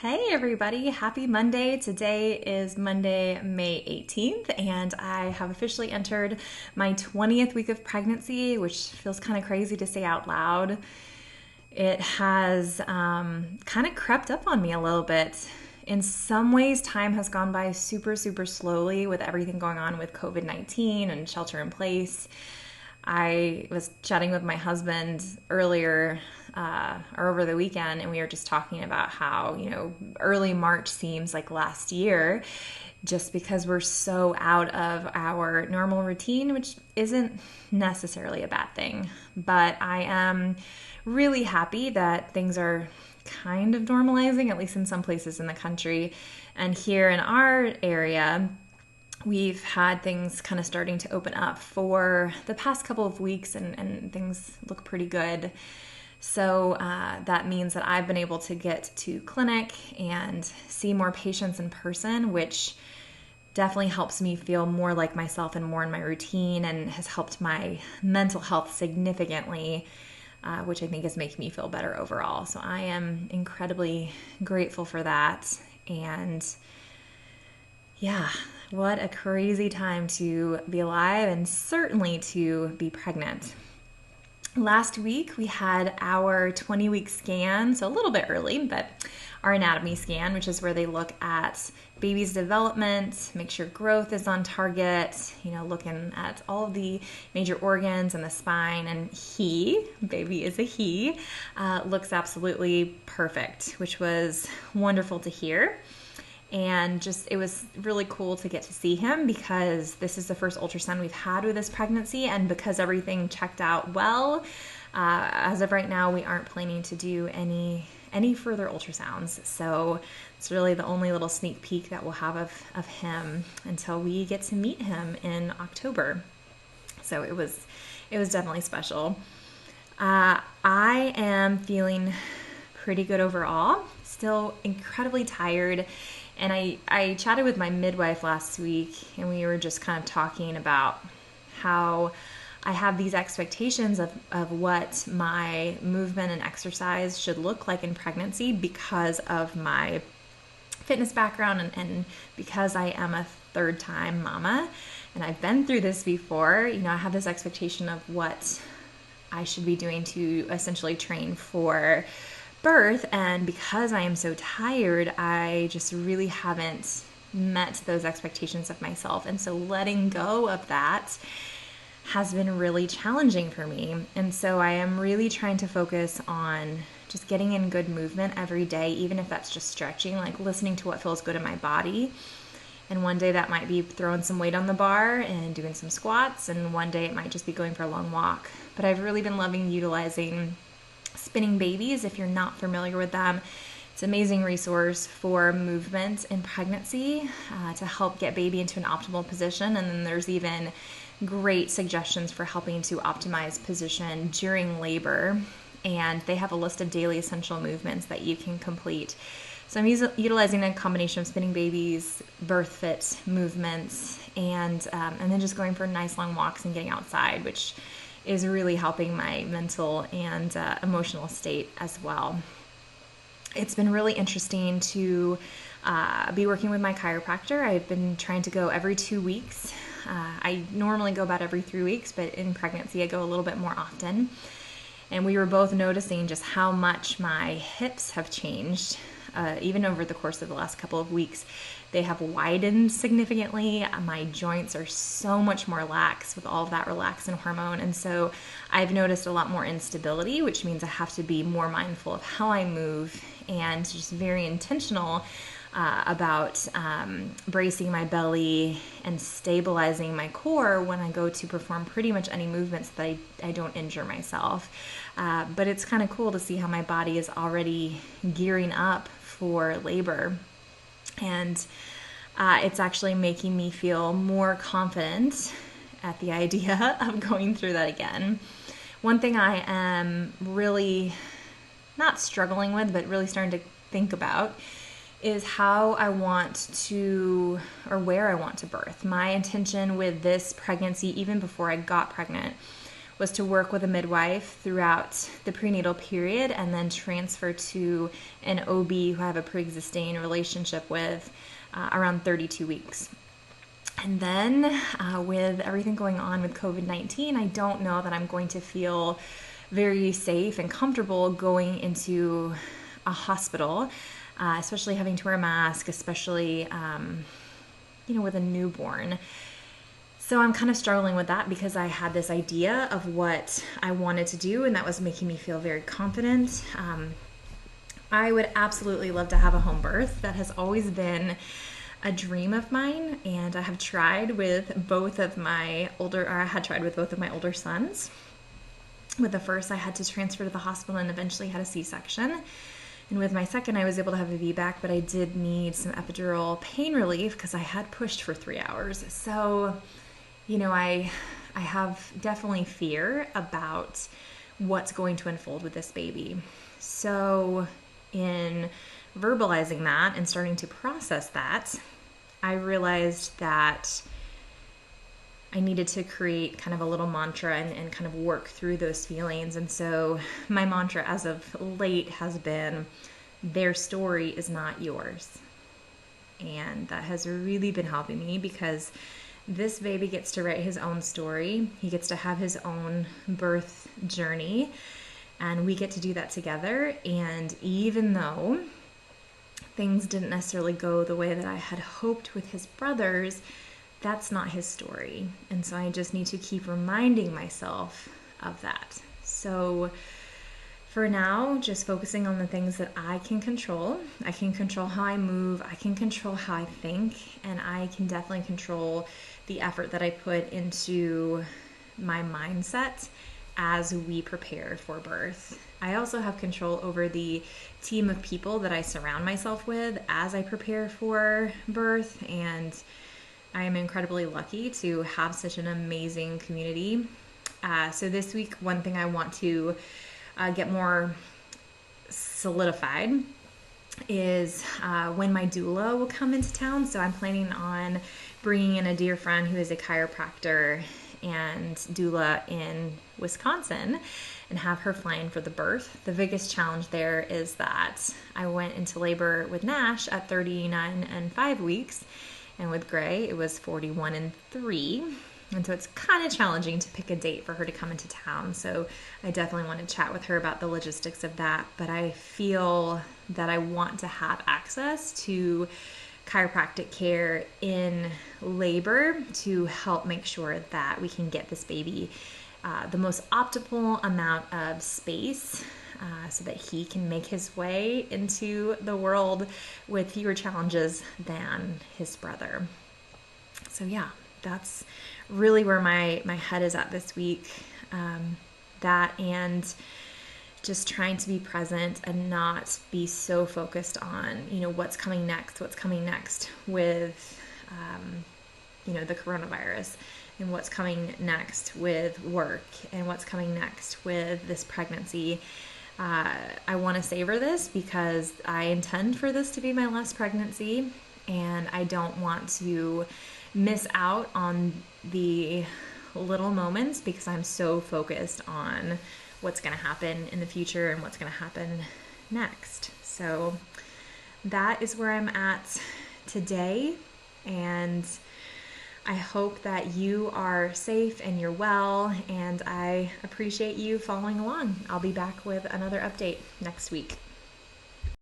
Hey everybody, happy Monday. Today is Monday, May 18th, and I have officially entered my 20th week of pregnancy, which feels kind of crazy to say out loud. It has kind of crept up on me a little bit. In some ways, time has gone by super slowly with everything going on with COVID 19 and shelter in place. I was chatting with my husband earlier or over the weekend, and we were just talking about how, early March seems like last year just because we're so out of our normal routine, which isn't necessarily a bad thing. But I am really happy that things are kind of normalizing, at least in some places in the country. And here in our area, we've had things kind of starting to open up for the past couple of weeks, and things look pretty good. So that means that I've been able to get to clinic and see more patients in person, which definitely helps me feel more like myself and more in my routine, and has helped my mental health significantly, which I think is making me feel better overall. So I am incredibly grateful for that. And yeah, what a crazy time to be alive and certainly to be pregnant. Last week we had our 20-week scan, so a little bit early, but our anatomy scan, which is where they look at baby's development, make sure growth is on target, looking at all of the major organs and the spine. And baby is a he, looks absolutely perfect, which was wonderful to hear. And it was really cool to get to see him because this is the first ultrasound we've had with this pregnancy, and because everything checked out well, as of right now we aren't planning to do any further ultrasounds. So it's really the only little sneak peek that we'll have of him until we get to meet him in October. So it was definitely special. I am feeling pretty good overall, still incredibly tired. And I chatted with my midwife last week, and we were just kind of talking about how I have these expectations of what my movement and exercise should look like in pregnancy because of my fitness background, and because I am a third-time mama and I've been through this before. I have this expectation of what I should be doing to essentially train for birth, and because I am so tired, I just really haven't met those expectations of myself. And so letting go of that has been really challenging for me. And so I am really trying to focus on just getting in good movement every day, even if that's just stretching, like listening to what feels good in my body. And one day that might be throwing some weight on the bar and doing some squats, and one day it might just be going for a long walk. But I've really been loving utilizing Spinning Babies. If you're not familiar with them, it's an amazing resource for movement in pregnancy to help get baby into an optimal position. And then there's even great suggestions for helping to optimize position during labor. And they have a list of daily essential movements that you can complete. So I'm utilizing a combination of Spinning Babies, birth fit movements, and then just going for nice long walks and getting outside, which is really helping my mental and emotional state as well. It's been really interesting to be working with my chiropractor. I've been trying to go every 2 weeks. I normally go about every 3 weeks, but in pregnancy I go a little bit more often. And we were both noticing just how much my hips have changed, even over the course of the last couple of weeks. They have widened significantly. My joints are so much more lax with all of that relaxin hormone. And so I've noticed a lot more instability, which means I have to be more mindful of how I move and just very intentional about bracing my belly and stabilizing my core when I go to perform pretty much any movements that I don't injure myself. But it's kind of cool to see how my body is already gearing up for labor. And it's actually making me feel more confident at the idea of going through that again. One thing I am really not struggling with, but really starting to think about, is how I want to, or where I want to birth. My intention with this pregnancy, even before I got pregnant, was to work with a midwife throughout the prenatal period and then transfer to an OB who I have a pre-existing relationship with around 32 weeks. And then with everything going on with COVID-19, I don't know that I'm going to feel very safe and comfortable going into a hospital, especially having to wear a mask, especially, with a newborn. So I'm kind of struggling with that because I had this idea of what I wanted to do, and that was making me feel very confident. I would absolutely love to have a home birth. That has always been a dream of mine, and I have tried with both of my older sons. With the first, I had to transfer to the hospital and eventually had a C-section. And with my second, I was able to have a VBAC, but I did need some epidural pain relief because I had pushed for 3 hours. So, I have definitely fear about what's going to unfold with this baby. So in verbalizing that and starting to process that, I realized that I needed to create kind of a little mantra and kind of work through those feelings. And so my mantra as of late has been, their story is not yours. And that has really been helping me because this baby gets to write his own story. He gets to have his own birth journey, and we get to do that together. And even though things didn't necessarily go the way that I had hoped with his brothers, that's not his story. And so I just need to keep reminding myself of that. So for now, just focusing on the things that I can control. I can control how I move, I can control how I think, and I can definitely control the effort that I put into my mindset as we prepare for birth. I also have control over the team of people that I surround myself with as I prepare for birth, and I am incredibly lucky to have such an amazing community. So this week, one thing I want to get more solidified is when my doula will come into town. So I'm planning on bringing in a dear friend who is a chiropractor and doula in Wisconsin and have her fly in for the birth. The biggest challenge there is that I went into labor with Nash at 39 and 5 weeks, and with Gray it was 41 and 3. And so it's kind of challenging to pick a date for her to come into town. So I definitely want to chat with her about the logistics of that. But I feel that I want to have access to chiropractic care in labor to help make sure that we can get this baby the most optimal amount of space so that he can make his way into the world with fewer challenges than his brother. So yeah, that's really where my head is at this week. That and just trying to be present and not be so focused on, what's coming next with, the coronavirus, and what's coming next with work, and what's coming next with this pregnancy. I want to savor this because I intend for this to be my last pregnancy, and I don't want to miss out on the little moments because I'm so focused on what's going to happen in the future and what's going to happen next. So that is where I'm at today, and I hope that you are safe and you're well, and I appreciate you following along. I'll be back with another update next week.